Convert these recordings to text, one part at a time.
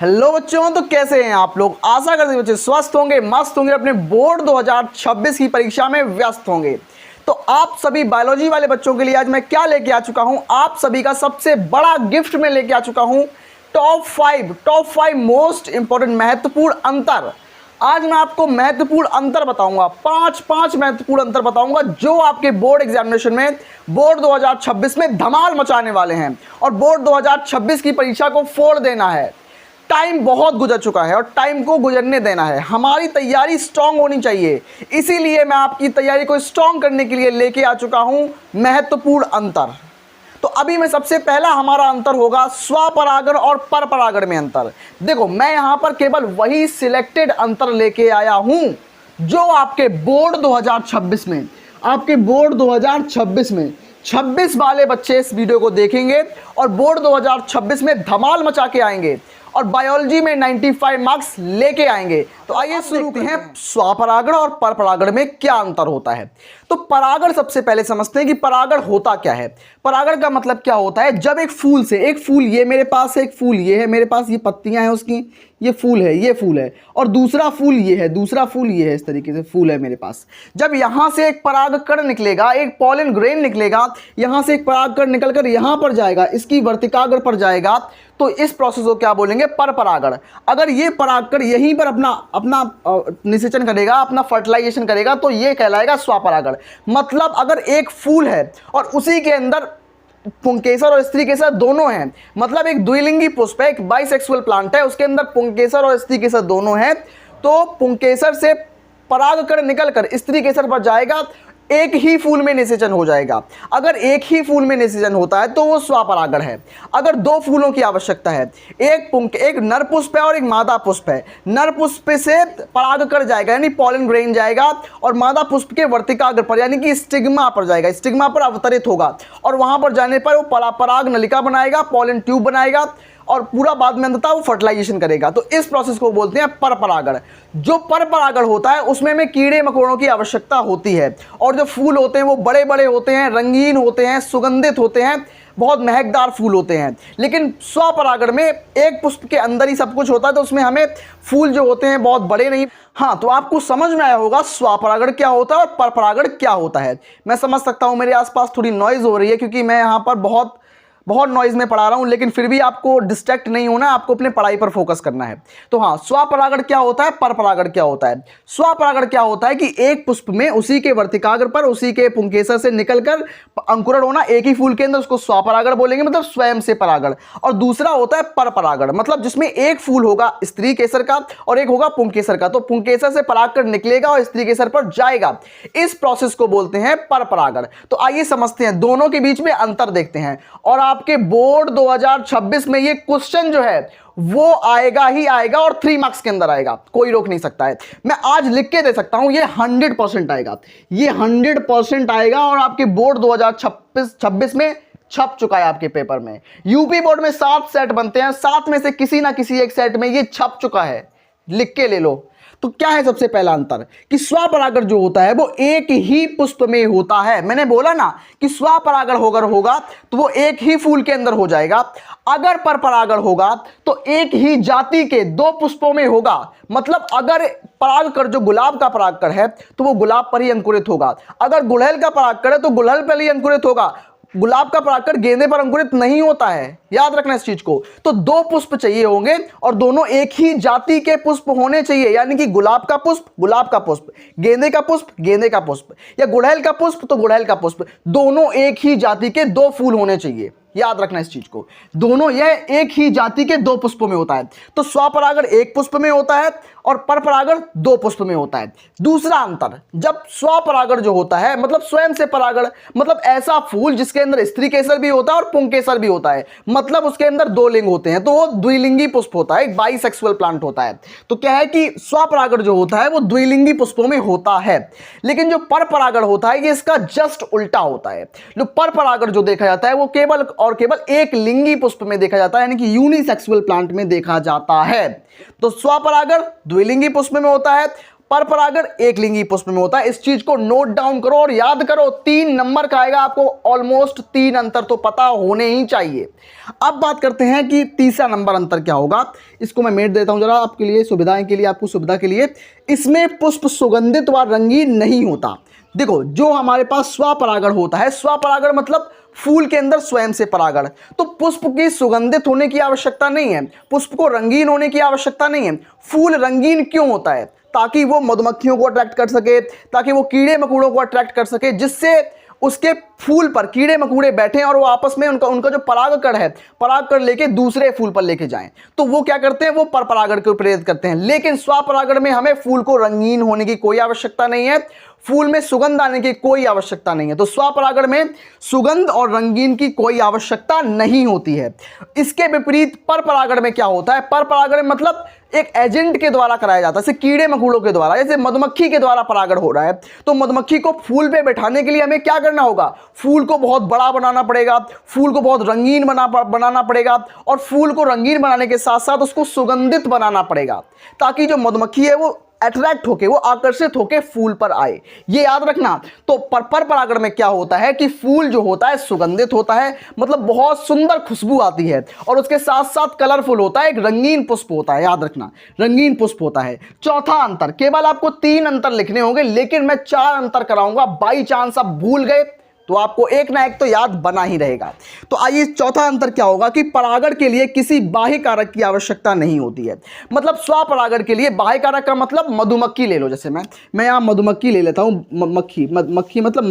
Hello बच्चों, तो कैसे हैं आप लोग। आशा करते हैं बच्चे स्वस्थ होंगे, मस्त होंगे, अपने बोर्ड 2026 की परीक्षा में व्यस्त होंगे। तो आप सभी बायोलॉजी वाले बच्चों के लिए आज मैं क्या लेके आ चुका हूं, आप सभी का सबसे बड़ा गिफ्ट में लेके आ चुका हूं। टॉप फाइव मोस्ट इंपॉर्टेंट महत्वपूर्ण अंतर। आज मैं आपको महत्वपूर्ण अंतर बताऊंगा, पांच महत्वपूर्ण अंतर बताऊंगा जो आपके बोर्ड एग्जामिनेशन में, बोर्ड 2026 में धमाल मचाने वाले हैं और बोर्ड 2026 की परीक्षा को फोड़ देना है। टाइम बहुत गुजर चुका है और टाइम को गुजरने देना है। हमारी तैयारी स्ट्रांग होनी चाहिए, इसीलिए मैं आपकी तैयारी को स्ट्रांग करने के लिए लेके आ चुका हूं महत्वपूर्ण अंतर। तो अभी में सबसे पहला हमारा अंतर होगा स्वपरागण और परपरागण में अंतर। देखो, मैं यहां पर केवल वही सिलेक्टेड अंतर लेके आया हूं जो आपके बोर्ड 2026 में, आपके बोर्ड 2026 में 26 वाले बच्चे इस वीडियो को देखेंगे और बोर्ड 2026 में धमाल मचा के आएंगे और बायोलॉजी में 95 मार्क्स लेके आएंगे। तो आइए शुरू करते हैं स्वपरागण और परपरागण में क्या अंतर होता है। तो परागण सबसे पहले समझते हैं कि परागण होता क्या है। परागण का मतलब क्या होता है, जब एक फूल से, एक फूल ये मेरे पास है, एक फूल ये है मेरे पास, ये पत्तियां हैं उसकी, ये फूल है, ये फूल है, और दूसरा फूल ये है, दूसरा फूल ये है, इस तरीके से फूल है मेरे पास। जब यहां से एक परागकण निकलेगा, एक पॉलन ग्रेन निकलेगा, यहां से एक परागकण निकलकर यहां पर जाएगा, इसकी वर्तिकाग्र पर जाएगा, तो इस प्रोसेस को क्या बोलेंगे, परपरागण। अगर ये परागकण यहीं पर अपना निषेचन करेगा, अपना फर्टिलाइजेशन करेगा, तो ये कहलाएगा स्वपरागण। मतलब अगर एक फूल है और उसी के अंदर पुंकेसर और स्त्री केसर दोनों हैं, मतलब एक द्विलिंगी पुष्प है, एक बाइसेक्सुअल प्लांट है, उसके अंदर पुंकेसर और स्त्री केसर दोनों हैं, तो पुंकेसर से परागकण निकलकर स्त्री केसर पर जाएगा, एक ही फूल में निषेचन हो जाएगा। अगर एक ही फूल में निषेचन होता है तो वो स्वपरागण है। अगर दो फूलों की आवश्यकता है, एक नर पुष्प है और एक मादा पुष्प है, नर पुष्प से परागकण जाएगा यानी पॉलन ग्रेन जाएगा और मादा पुष्प के वर्तिकाग्र पर यानी कि स्टिग्मा पर जाएगा, स्टिग्मा पर अवतरित होगा और वहां पर जाने पर वो पराग नलिका बनाएगा, पॉलन ट्यूब बनाएगा और पूरा बाद में अंततः वो फर्टिलाइजेशन करेगा। तो इस प्रोसेस को बोलते हैं परपरागण। जो परपरागण होता है उसमें में कीड़े मकोड़ों की आवश्यकता होती है और जो फूल होते हैं वो बड़े बड़े होते हैं, रंगीन होते हैं, सुगंधित होते हैं, बहुत महकदार फूल होते हैं। लेकिन स्वपरागण में एक पुष्प के अंदर ही सब कुछ होता है, तो उसमें हमें फूल जो होते हैं बहुत बड़े नहीं। हाँ, तो आपको समझ में आया होगा स्वपरागण क्या होता है और परपरागण क्या होता है। मैं समझ सकता हूँ मेरे आसपास थोड़ी नॉइज हो रही है क्योंकि मैं यहाँ पर बहुत नॉइज में पढ़ा रहा हूं, लेकिन फिर भी आपको डिस्ट्रैक्ट नहीं होना, आपको अपने पढ़ाई पर फोकस करना है। तो हाँ, स्वपरागण क्या होता है, परपरागण क्या होता है। स्वपरागण क्या होता है कि एक पुष्प में उसी के वर्तिकाग्र पर, उसी के पुंकेसर से निकलकर अंकुरण होना एक ही फूल के अंदर, उसको स्वपरागण बोलेंगे, मतलब स्वयं से परागण। और दूसरा होता है परपरागण, मतलब जिसमें एक फूल होगा स्त्री केसर का और एक होगा पुंकेसर का, तो पुंकेसर से परागकण निकलेगा और स्त्री केसर पर जाएगा। इस प्रोसेस को बोलते हैं परपरागण। तो आइए समझते हैं, दोनों के बीच में अंतर देखते हैं और आपके बोर्ड 2026 में ये क्वेश्चन जो है वो आएगा ही आएगा और 3 मार्क्स के अंदर आएगा, कोई रोक नहीं सकता है। मैं आज लिख के दे सकता हूं ये 100% आएगा, ये 100% आएगा और आपके बोर्ड 2026 में छप चुका है। आपके पेपर में यूपी बोर्ड में 7 सेट बनते हैं, 7 में से किसी ना किसी एक सेट में ये छप चुका है, लिख के ले लो। तो क्या है सबसे पहला अंतर कि स्वपरागण जो होता है वो एक ही पुष्प में होता है। मैंने बोला ना कि स्वपरागण होगा तो वो एक ही फूल के अंदर हो जाएगा। अगर परपरागण होगा तो एक ही जाति के 2 पुष्पों में होगा। मतलब अगर परागकण जो गुलाब का परागकण है तो वो गुलाब पर ही अंकुरित होगा, अगर गुड़हल का परागकण है तो गुड़हल पर ही अंकुरित होगा। गुलाब का परागकण गेंदे पर अंकुरित नहीं होता है, याद रखना इस चीज को। तो 2 पुष्प चाहिए होंगे और दोनों एक ही जाति के पुष्प होने चाहिए, यानी कि गुलाब का पुष्प, गेंदे का पुष्प, या गुड़हल का पुष्प तो गुड़हल का पुष्प, दोनों एक ही जाति के 2 फूल होने चाहिए। याद रखना इस चीज को, दोनों यह एक ही जाति के 2 पुष्पों में होता है। तो स्वपरागण 1 पुष्प में होता है और परपरागण 2 पुष्प में होता है। दूसरा अंतर, जब स्वपरागण जो होता है मतलब स्वयं से परागण, मतलब ऐसा फूल जिसके अंदर स्त्री केसर भी होता है और पुंकेसर भी होता है, मतलब उसके अंदर 2 लिंग होते हैं, तो वो द्विलिंगी पुष्प होता है, एक बाइसेक्सुअल प्लांट होता है। तो क्या है कि स्वपरागण जो होता है वो द्विलिंगी पुष्पों में होता है, लेकिन जो परपरागण होता है ये इसका जस्ट उल्टा होता है। जो परपरागण जो देखा जाता है वो केवल और केवल एक लिंगी पुष्प में देखा जाता है, यानी कि यूनिसेक्सुअल प्लांट में देखा जाता है। तो स्वपरागण द्विलिंगी पुष्प में होता है, पर परागण एक लिंगी पुष्प में होता है। इस चीज को नोट डाउन करो और याद करो, 3 नंबर का आएगा आपको, ऑलमोस्ट 3 अंतर तो पता होने ही चाहिए। अब बात करते हैं कि तीसरा नंबर अंतर क्या होगा। इसको मैं मेट देता हूं जरा आपके लिए, सुविधाएं के लिए, आपको सुविधा के लिए। इसमें पुष्प सुगंधित व रंगीन नहीं होता। देखो, जो हमारे पास स्वपरागण होता है, स्वपरागण मतलब फूल के अंदर स्वयं से परागण, तो पुष्प की सुगंधित होने की आवश्यकता नहीं है, पुष्प को रंगीन होने की आवश्यकता नहीं है। फूल रंगीन क्यों होता है? ताकि वो मधुमक्खियों को अट्रैक्ट कर सके, ताकि वो कीड़े मकोड़ों को अट्रैक्ट कर सके, जिससे उसके फूल पर कीड़े मकोड़े बैठे और वो आपस में उनका जो परागकण है, परागकण लेके दूसरे फूल पर लेके जाएं। तो वो क्या करते हैं, वो पर परागण को प्रेरित करते हैं। लेकिन स्वपरागण में हमें फूल को रंगीन होने की कोई आवश्यकता नहीं है, फूल में सुगंध आने की कोई आवश्यकता नहीं है। तो स्वपरागण में सुगंध और रंगीन की कोई आवश्यकता नहीं होती है। इसके विपरीत पर परागण में क्या होता है? पर परागण मतलब एक एजेंट के द्वारा कराया जाता है, जैसे कीड़े मकोड़ों के द्वारा, जैसे मधुमक्खी के द्वारा परागण हो रहा है। तो मधुमक्खी को फूल पे बैठाने के लिए हमें क्या करना होगा? फूल को बहुत बड़ा बनाना पड़ेगा, फूल को बहुत रंगीन बनाना पड़ेगा, और फूल को रंगीन बनाने के साथ साथ उसको सुगंधित बनाना पड़ेगा, ताकि जो मधुमक्खी है वो अट्रैक्ट होके, वो आकर्षित होके फूल पर आए। ये याद रखना। तो पर परागण में क्या होता है कि फूल जो होता है सुगंधित होता है, मतलब बहुत सुंदर खुशबू आती है, और उसके साथ साथ कलरफुल होता है, एक रंगीन पुष्प होता है। याद रखना, रंगीन पुष्प होता है। चौथा अंतर, केवल आपको 3 अंतर लिखने होंगे, लेकिन मैं 4 अंतर कराऊंगा। बाई चांस आप भूल गए तो आपको एक ना एक तो याद बना ही रहेगा। तो आइए, चौथा अंतर क्या होगा कि परागण के लिए किसी बाह्य कारक की आवश्यकता नहीं होती है। मतलब स्वपरागण के लिए बाह्य कारक का मतलब मधुमक्खी ले लो, जैसे मैं यहां मधुमक्खी ले लेता हूं, मक्खी मतलब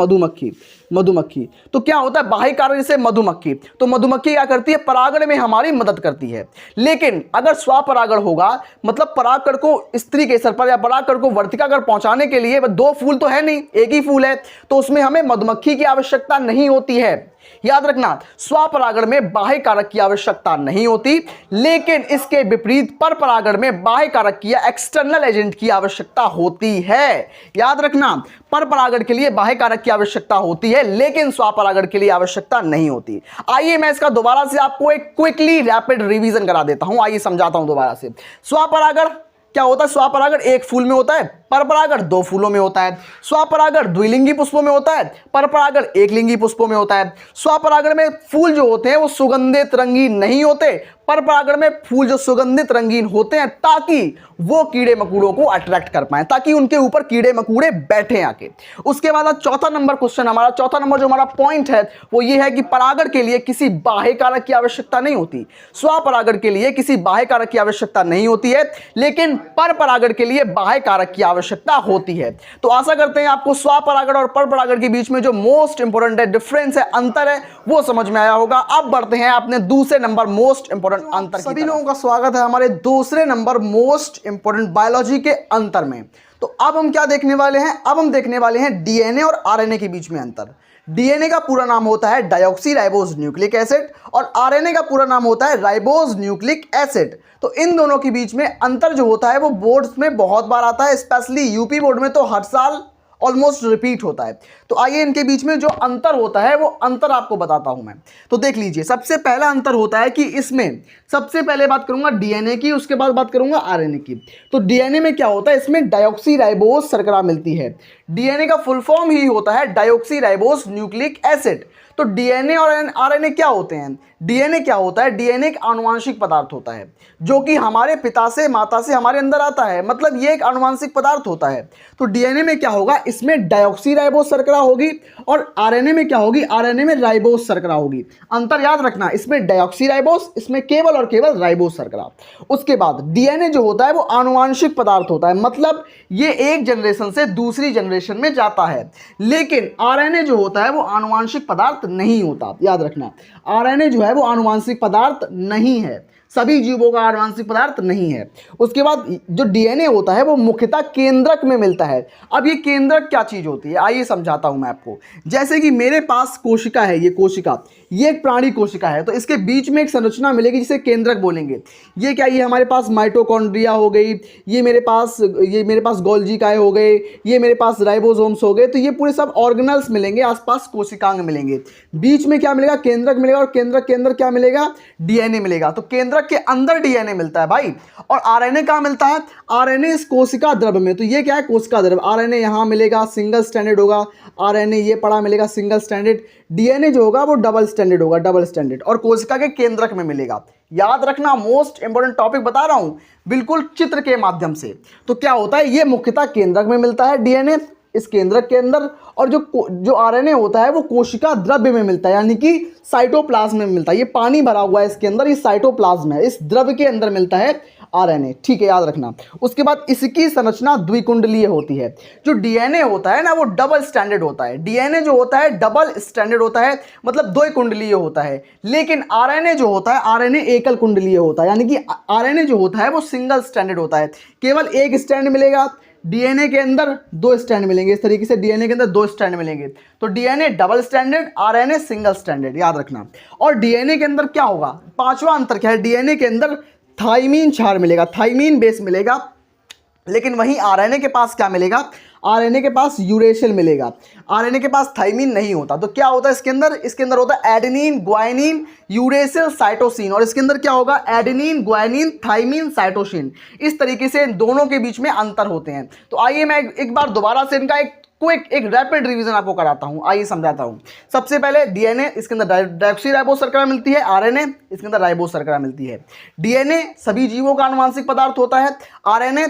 मधुमक्खी। तो क्या होता है बाह्य कारक, जैसे मधुमक्खी, तो मधुमक्खी क्या करती है? परागण में हमारी मदद करती है। लेकिन अगर स्वपरागण होगा, मतलब परागकण को स्त्री केसर पर या परागकण को वर्तिका कर पहुंचाने के लिए 2 फूल तो है नहीं, एक ही फूल है, तो उसमें हमें मधुमक्खी की आवश्यकता नहीं होती है। याद रखना, स्वपरागण में बाह्य कारक की आवश्यकता नहीं होती, लेकिन इसके विपरीत पर परागण में बाह्य कारक की या एक्सटर्नल एजेंट की आवश्यकता होती है। याद रखना, पर परागण के लिए बाह्य कारक की आवश्यकता होती है, लेकिन स्वपरागण के लिए आवश्यकता नहीं होती। आइए मैं इसका दोबारा से आपको एक क्विकली रैपिड रिवीजन करा देता हूं। आइए समझाता हूं दोबारा से। स्वपरागण क्या होता है? स्वपरागण एक फूल में होता है, पर परागण 2 फूलों में होता है। स्वपरागण द्विलिंगी पुष्पों में होता है, पर परागण एक लिंगी पुष्पों में होता है। स्वपरागण में फूल जो होते हैं वो सुगंधित रंगीन नहीं होते, पर परागण में फूल जो सुगंधित रंगीन होते हैं, ताकि वो कीड़े मकोड़ों को अट्रैक्ट कर पाए, ताकि उनके ऊपर कीड़े मकोड़े बैठे आके। उसके बाद चौथा नंबर क्वेश्चन हमारा, चौथा नंबर जो हमारा पॉइंट है वो ये है कि परागण के लिए किसी बाह्य कारक की आवश्यकता नहीं होती। स्वपरागण के लिए किसी बाह्य कारक की आवश्यकता नहीं होती है, लेकिन पर परागण के लिए बाह्य कारक की आवश्यकता होती है। तो आशा करते हैं आपको स्वपरागण और पर परागण के बीच में जो मोस्ट इंपोर्टेंट डिफरेंस है, अंतर है, वो समझ में आया होगा। अब बढ़ते हैं अपने दूसरे नंबर मोस्ट इंपोर्टेंट अंतर। सभी लोगों का स्वागत है हमारे दूसरे नंबर मोस्ट इंपोर्टेंट बायोलॉजी के अंतर में। तो अब हम क्या देखने वाले हैं? अब हम देखने वाले हैं डीएनए और आरएनए के बीच में अंतर। डीएनए का पूरा नाम होता है डायोक्सी राइबोज न्यूक्लिक एसिड, और आरएनए का पूरा नाम होता है राइबोज न्यूक्लिक एसिड। तो इन दोनों के बीच में अंतर जो होता है वो बोर्ड्स में बहुत बार आता है, स्पेशली यूपी बोर्ड में तो हर साल ऑलमोस्ट रिपीट होता है। तो आइए इनके बीच में जो अंतर होता है वो अंतर आपको बताता हूं मैं। तो देख लीजिए, सबसे पहला अंतर होता है कि इसमें सबसे पहले बात करूंगा डीएनए की, उसके बाद बात करूंगा आरएनए की। तो डीएनए में क्या होता है? इसमें डायोक्सी राइबोज शर्करा मिलती है। डीएनए का फुल फॉर्म ही होता है डायोक्सी राइबोज न्यूक्लिक एसिड। तो डीएनए और आरएनए क्या होते हैं? डीएनए क्या होता है? डीएनए एक आनुवांशिक पदार्थ होता है जो कि हमारे पिता से माता से हमारे अंदर आता है, मतलब ये एक आनुवांशिक पदार्थ होता है। तो डीएनए में क्या होगा? इसमें डायोक्सी राइबोज शर्करा होगी, और आरएनए में क्या होगी? आरएनए में राइबोज शर्करा होगी। अंतर याद रखना, इसमें डायोक्सी राइबोज, इसमें केवल और केवल राइबोज शर्करा। उसके बाद डीएनए जो होता है वो आनुवांशिक पदार्थ होता है, मतलब ये एक जनरेशन से दूसरी जनरेशन में जाता है। लेकिन आरएनए जो होता है वो आनुवांशिक पदार्थ नहीं होता। याद रखना, आरएनए जो है वो आनुवांशिक पदार्थ नहीं है, सभी जीवों का आनुवांशिक पदार्थ नहीं है। उसके बाद जो डीएनए होता है वो मुख्यतः केंद्रक में मिलता है। अब ये केंद्रक क्या चीज होती है, आइए समझाता हूं मैं आपको। जैसे कि मेरे पास कोशिका है, ये कोशिका, ये एक प्राणी कोशिका है, तो इसके बीच में एक संरचना मिलेगी जिसे केंद्रक बोलेंगे। ये क्या? ये हमारे पास माइटोकॉन्ड्रिया हो गई, ये मेरे पास गोल्जी काय हो गए, ये मेरे पास राइबोसोम्स हो गए, तो ये पूरे सब ऑर्गेनल्स मिलेंगे, आसपास कोशिकांग मिलेंगे। बीच में क्या मिलेगा? केंद्रक मिलेगा, और केंद्रक के अंदर क्या मिलेगा? डीएनए मिलेगा। तो केंद्रक के अंदर डीएनए मिलता है भाई। और आरएनए कहाँ मिलता है? आरएनए इस कोशिका द्रव्य में। तो ये क्या है? कोशिका द्रव्य। आरएनए यहाँ मिलेगा, सिंगल स्टैंडर्ड होगा। आरएनए ये पड़ा मिलेगा सिंगल स्टैंडर्ड। डीएनए जो होगा वो डबल स्टैंडर्ड होगा, डबल स्टैंडर्ड, और कोशिका के केंद्रक में मिलेगा। याद रखना, मोस्ट इंपोर्टेंट टॉपिक बता रहा हूं बिल्कुल चित्र के माध्यम से। तो क्या होता है? ये मुख्यतः केंद्रक में मिलता है डीएनए, इस केंद्रक के अंदर, और जो आरएनए होता है वो कोशिका द्रव्य में मिलता है, यानी कि साइटोप्लाज्म में मिलता है। ये पानी भरा हुआ है इसके अंदर, ये साइटोप्लाज्म है, इस द्रव्य के अंदर मिलता है आरएनए। ठीक है, याद रखना। उसके बाद इसकी संरचना द्विकुंडलीय होती है। जो डीएनए होता है ना वो डबल स्टैंडर्ड होता है। डीएनए जो होता है डबल स्टैंडर्ड होता है, मतलब द्विकुंडलीय होता है। लेकिन आरएनए जो होता है, आरएनए एकल कुंडलीय होता है, यानी कि आरएनए जो होता है वो सिंगल स्टैंडर्ड होता है। केवल एक स्टैंड मिलेगा। डीएनए के अंदर दो स्टैंड मिलेंगे, इस तरीके से डीएनए के अंदर दो स्टैंड मिलेंगे। तो DNA double standard, RNA single standard, याद रखना। और डीएनए के अंदर क्या होगा? पांचवा अंतर क्या है? डीएनए के अंदर थाइमीन क्षार मिलेगा, थाइमीन बेस मिलेगा। लेकिन वहीं आरएनए के पास क्या मिलेगा? आरएनए के पास यूरेसिल मिलेगा। आरएनए के पास थाइमीन नहीं होता। तो क्या होता है इसके अंदर? इसके अंदर होता है एडेनिन, ग्वानिन, यूरेसिल, साइटोसिन। और इसके अंदर क्या होगा? Adenine, guanine, thymine, cytosine. इस तरीके से दोनों के बीच में अंतर होते हैं। तो आइए मैं एक बार दोबारा से इनका एक रैपिड रिवीजन आपको कराता हूं। आइए समझाता हूं। सबसे पहले डीएनए, इसके अंदर डीऑक्सीराइबोस शर्करा मिलती है। आरएनए, इसके अंदर राइबोस शर्करा मिलती है। डीएनए सभी जीवों का आनुवांशिक पदार्थ होता है। आरएनए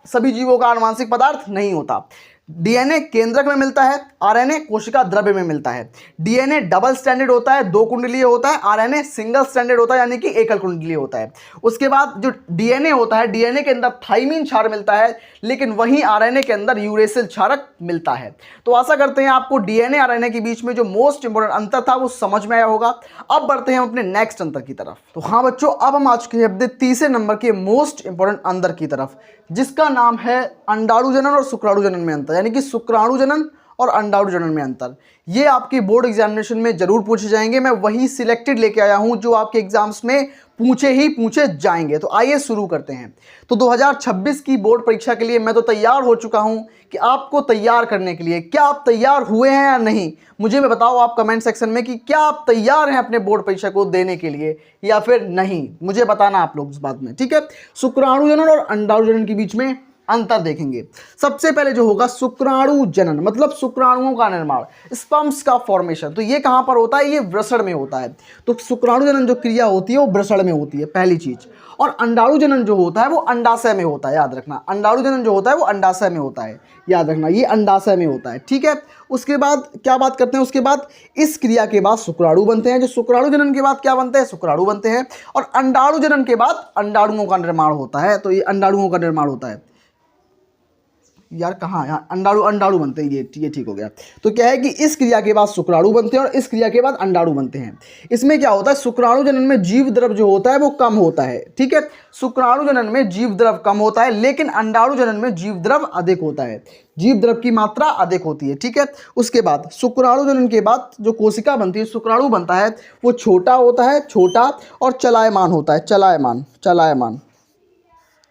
सभी जीवों का आनुवांशिक पदार्थ नहीं होता। डीएनए केंद्रक में मिलता है, आरएनए कोशिका द्रव्य में मिलता है। डीएनए डबल स्टैंडर्ड होता है, दो कुंडलीय होता है। आरएनए सिंगल स्टैंडर्ड होता है, यानी कि एकल कुंडलीय होता है। उसके बाद जो डीएनए होता है, डीएनए के अंदर थाइमीन क्षार मिलता है, लेकिन वहीं आरएनए के अंदर यूरेसिल क्षारक मिलता है। तो आशा करते हैं आपको डीएनए आरएनए के बीच में जो मोस्ट इंपोर्टेंट अंतर था वो समझ में आया होगा। अब बढ़ते हैं अपने नेक्स्ट अंतर की तरफ। तो हाँ बच्चों, अब हम आ चुके हैं अपने तीसरे नंबर के मोस्ट इंपोर्टेंट अंतर की तरफ, जिसका नाम है अंडाणु जनन और शुक्राणु जनन में अंतर, यानी कि शुक्राणु जनन और अंडाणु जनन में अंतर। ये आपके बोर्ड एग्जामिनेशन में जरूर पूछे जाएंगे। मैं वही सिलेक्टेड लेके आया हूं जो आपके एग्जाम्स में पूछे जाएंगे। तो आइए शुरू करते हैं। तो 2026 की बोर्ड परीक्षा के लिए मैं तो तैयार हो चुका हूं कि आपको तैयार करने के लिए। क्या आप तैयार हुए हैं या नहीं, मुझे में बताओ आप कमेंट सेक्शन में कि क्या आप तैयार हैं अपने बोर्ड परीक्षा को देने के लिए या फिर नहीं। मुझे बताना आप लोग इस बात में, ठीक है। शुक्राणु जनन और अंडाणु जनन के बीच में अंतर देखेंगे। सबसे पहले जो होगा शुक्राणु जनन, मतलब शुक्राणुओं का निर्माण, स्पर्म्स का फॉर्मेशन। तो ये कहां पर होता है? ये वृषण में होता है। तो शुक्राणु जनन जो क्रिया होती है वो वृषण में होती है, पहली चीज। और अंडाणु जनन जो होता है वो अंडाशय में होता है, याद रखना। अंडाणु जनन जो होता है वो अंडाशय में होता है, याद रखना, ये अंडाशय में होता है, ठीक है। उसके बाद क्या बात करते हैं? उसके बाद इस क्रिया के बाद शुक्राणु बनते हैं। जो शुक्राणु जनन के बाद क्या बनते हैं? शुक्राणु बनते हैं। और अंडाणु जनन के बाद अंडाणुओं का निर्माण होता है। तो ये अंडाणुओं का निर्माण होता है। यार कहाँ, यहाँ अंडाणु बनते हैं, ये ठीक हो गया। तो क्या है कि इस क्रिया के बाद शुक्राणु बनते हैं और इस क्रिया के बाद अंडाणु बनते हैं। इसमें क्या होता है? शुक्राणु जनन में जीव द्रव जो होता है वो कम होता है, ठीक है। शुक्राणु जनन में जीव द्रव कम होता है, लेकिन अंडाणु जनन में जीव द्रव अधिक होता है, जीव द्रव की मात्रा अधिक होती है, ठीक है। उसके बाद शुक्राणु जनन के बाद जो कोशिका बनती है, शुक्राणु बनता है, वो छोटा होता है, छोटा और चलायमान होता है, चलायमान,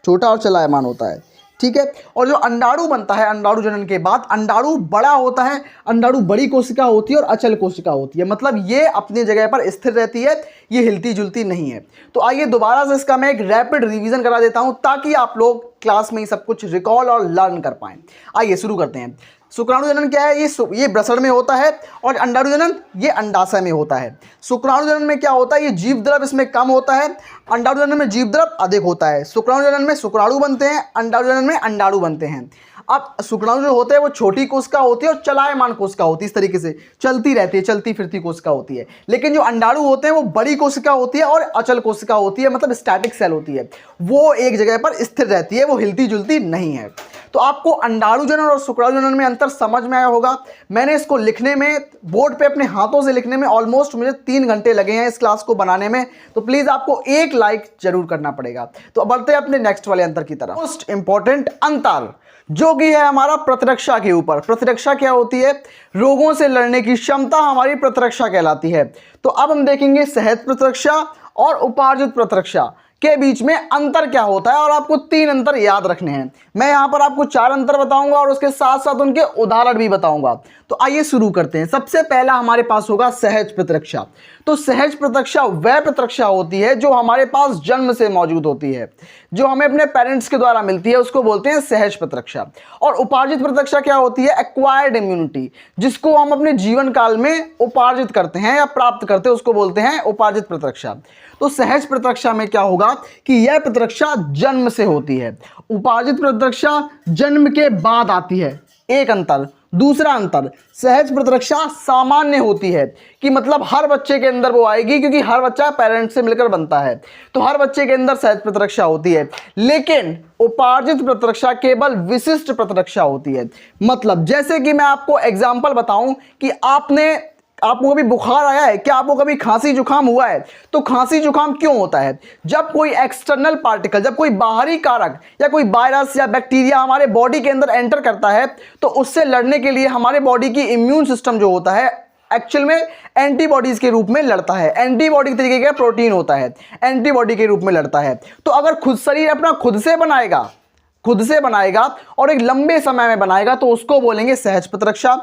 छोटा और चलायमान होता है, ठीक है। और जो अंडाणु बनता है, अंडाणु जनन के बाद अंडाणु बड़ा होता है। अंडाणु बड़ी कोशिका होती है और अचल कोशिका होती है, मतलब ये अपनी जगह पर स्थिर रहती है, ये हिलती जुलती नहीं है। तो आइए दोबारा से इसका मैं एक रैपिड रिवीजन करा देता हूं ताकि आप लोग क्लास में ही सब कुछ रिकॉल और लर्न कर पाएं। आइए शुरू करते हैं। शुक्राणु जनन क्या है? ये वृषण में होता है। और अंडाणु जनन ये अंडाशय में होता है। शुक्राणु जनन में क्या होता है? ये जीव द्रव इसमें कम होता है। अंडाणु जनन में जीव द्रव अधिक होता है। शुक्राणु जनन में शुक्राणु बनते हैं, अंडाणु जनन में अंडाणु बनते हैं। अब शुक्राणु जो होते हैं वो छोटी कोशिका होती है और चलायमान कोशिका होती है, इस तरीके से चलती रहती है, चलती फिरती कोशिका होती है। लेकिन जो अंडाणु होते हैं वो बड़ी कोशिका होती है और अचल कोशिका होती है, मतलब स्टैटिक सेल होती है, वो एक जगह पर स्थिर रहती है, वो हिलती जुलती नहीं है। तो आपको अंडाणु जनन और शुक्राणु जनन में अंतर समझ में आया होगा। मैंने इसको लिखने में, बोर्ड पे अपने हाथों से लिखने में ऑलमोस्ट मुझे 3 घंटे लगे हैं इस क्लास को बनाने में। तो प्लीज आपको एक लाइक जरूर करना पड़ेगा। तो बढ़ते हैं अपने नेक्स्ट वाले अंतर की तरफ। मोस्ट इंपॉर्टेंट अंतर जो कि है हमारा प्रतिरक्षा के ऊपर। प्रतिरक्षा क्या होती है? रोगों से लड़ने की क्षमता हमारी प्रतिरक्षा कहलाती है। तो अब हम देखेंगे सहज प्रतिरक्षा और उपार्जित प्रतिरक्षा। के बीच में अंतर क्या होता है, और आपको 3 अंतर याद रखने हैं। मैं यहाँ पर आपको 4 अंतर बताऊंगा और उसके साथ साथ उनके उदाहरण भी बताऊंगा। तो आइए शुरू करते हैं। सबसे पहला हमारे पास होगा सहज प्रतीक्षा। तो सहज प्रतीक्षा वह प्रतीक्षा होती है जो हमारे पास जन्म से मौजूद होती है, जो हमें अपने पेरेंट्स के द्वारा मिलती है, उसको बोलते हैं सहज प्रतीक्षा। और उपार्जित प्रतीक्षा क्या होती है? एक्वायर्ड इम्यूनिटी, जिसको हम अपने जीवन काल में उपार्जित करते हैं या प्राप्त करते हैं, उसको बोलते हैं उपार्जित प्रतीक्षा। तो सहज प्रतीक्षा में क्या होगा कि यह प्रतीक्षा जन्म से होती है, उपार्जित प्रतीक्षा जन्म के बाद आती है। एक अंतर। दूसरा अंतर, सहज प्रतीक्षा सामान्य होती है, कि मतलब हर बच्चे के अंदर वो आएगी, क्योंकि हर बच्चा पेरेंट्स से मिलकर बनता है, तो हर बच्चे के अंदर सहज प्रतीक्षा होती है। लेकिन उपार्जित प्रतीक्षा केवल विशिष्ट प्रतीक्षा होती है। मतलब जैसे कि मैं आपको एग्जाम्पल बताऊं कि आपको कभी बुखार आया है, क्या आपको कभी खांसी जुकाम हुआ है? तो खांसी जुकाम क्यों होता है? जब कोई एक्सटर्नल पार्टिकल, जब कोई बाहरी कारक या कोई वायरस या बैक्टीरिया हमारे बॉडी के अंदर एंटर करता है, तो उससे लड़ने के लिए हमारे बॉडी की इम्यून सिस्टम जो होता है एक्चुअल में एंटीबॉडीज के रूप में लड़ता है। एंटीबॉडी तरीके का प्रोटीन होता है, एंटीबॉडी के रूप में लड़ता है। तो अगर खुद शरीर अपना खुद से बनाएगा और एक लंबे समय में बनाएगा, तो उसको बोलेंगे सहज प्रतीक्षा।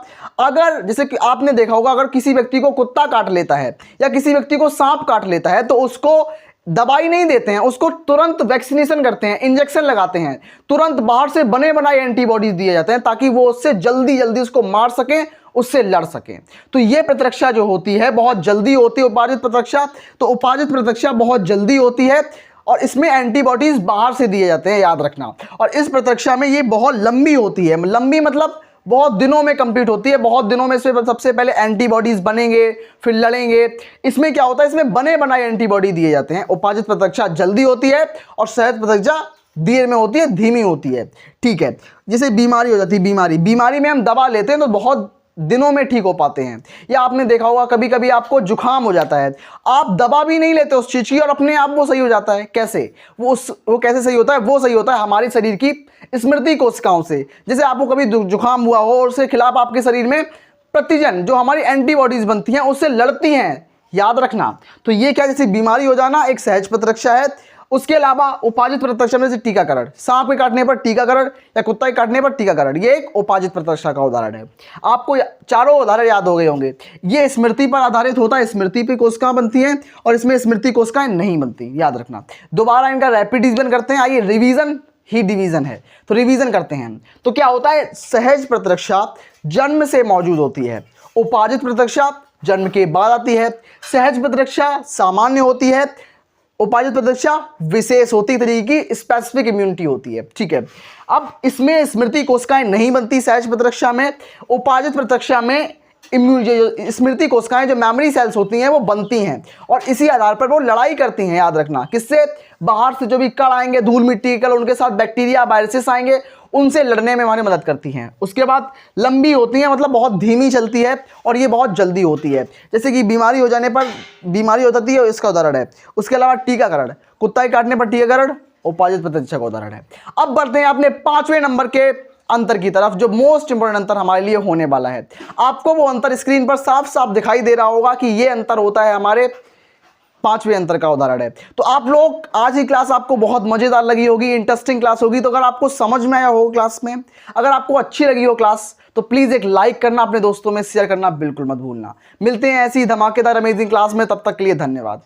अगर जैसे कि आपने देखा होगा, अगर किसी व्यक्ति को कुत्ता काट लेता है या किसी व्यक्ति को सांप काट लेता है, तो उसको दवाई नहीं देते हैं, उसको तुरंत वैक्सीनेशन करते हैं, इंजेक्शन लगाते हैं, तुरंत बाहर से बने बनाए एंटीबॉडीज दिए जाते हैं, ताकि वो उससे जल्दी जल्दी उसको मार सकें, उससे लड़ सकें। तो ये प्रतीक्षा जो होती है बहुत जल्दी होती है, उपार्जित प्रतीक्षा। तो उपार्जित प्रतीक्षा बहुत जल्दी होती है और इसमें एंटीबॉडीज बाहर से दिए जाते हैं, याद रखना। और इस प्रतीक्षा में ये बहुत लंबी होती है, लंबी मतलब बहुत दिनों में कंप्लीट होती है। बहुत दिनों में से सबसे पहले एंटीबॉडीज बनेंगे, फिर लड़ेंगे। इसमें क्या होता है? इसमें बने बनाए एंटीबॉडी दिए जाते हैं। उपार्जित प्रतीक्षा जल्दी होती है और सहज प्रतीक्षा देर में होती है, धीमी होती है। ठीक है, जैसे बीमारी हो जाती है, बीमारी में हम दवा लेते हैं तो बहुत दिनों में ठीक हो पाते हैं। या आपने देखा होगा कभी कभी आपको जुकाम हो जाता है, आप दवा भी नहीं लेते उस चीज की और अपने आप वो सही हो जाता है। कैसे? वो कैसे सही होता है? वो सही होता है हमारे शरीर की स्मृति कोशिकाओं से। जैसे आपको कभी जुकाम हुआ हो और उसके खिलाफ आपके शरीर में प्रतिजन जो हमारी एंटीबॉडीज बनती हैं उससे लड़ती हैं, याद रखना। तो ये क्या, जैसे बीमारी हो जाना एक सहज प्रतीक्षा है। उसके अलावा उपार्जित प्रतीक्षा में से टीकाकरण, सांप के काटने पर टीकाकरण या कुत्ता के काटने पर टीकाकरण, ये एक उपार्जित प्रतीक्षा का उदाहरण है। आपको चारों उदाहरण याद हो गए होंगे। ये स्मृति पर आधारित होता है, स्मृति पे कोशिकाएं बनती हैं और इसमें स्मृति कोशिकाएं नहीं बनती, याद रखना। दोबारा इनका रैपिड डिवीजन करते हैं। आइए, रिवीजन ही डिवीजन है, तो रिवीजन करते हैं। तो क्या होता है? सहज प्रतीक्षा जन्म से मौजूद होती है, उपार्जित प्रतीक्षा जन्म के बाद आती है, सहज प्रतीक्षा सामान्य होती है, उपार्जित प्रतीक्षा विशेष होती तरीके की स्पेसिफिक इम्यूनिटी होती है। ठीक है, अब इसमें स्मृति कोशिकाएं नहीं बनती सहज प्रतीक्षा में। उपार्जित प्रतीक्षा में स्मृति कोशिकाएं जो मेमोरी सेल्स होती हैं वो बनती हैं और इसी आधार पर वो लड़ाई करती हैं, याद रखना। किससे? बाहर से जो भी कण आएंगे, धूल मिट्टी कण, उनके साथ बैक्टीरिया वायरसेस आएंगे, उनसे लड़ने में हमारी मदद करती हैं। उसके बाद लंबी होती हैं, मतलब बहुत धीमी चलती है और ये बहुत जल्दी होती है। जैसे कि बीमारी हो जाने पर बीमारी हो जाती है, इसका उदाहरण है। उसके अलावा टीकाकरण, कुत्ता के काटने पर टीकाकरण उपार्जित प्रतीक्षा का उदाहरण है। अब बढ़ते हैं अपने 5वें नंबर के अंतर की तरफ, जो मोस्ट इंपोर्टेंट अंतर हमारे लिए होने वाला है। आपको वो अंतर स्क्रीन पर साफ साफ दिखाई दे रहा होगा कि ये अंतर होता है हमारे 5वें अंतर का उदाहरण है। तो आप लोग, आज की क्लास आपको बहुत मजेदार लगी होगी, इंटरेस्टिंग क्लास होगी। तो अगर आपको समझ में आया हो क्लास में, अगर आपको अच्छी लगी हो क्लास, तो प्लीज एक लाइक करना, अपने दोस्तों में शेयर करना बिल्कुल मत भूलना। मिलते हैं ऐसी धमाकेदार अमेजिंग क्लास में, तब तक के लिए धन्यवाद।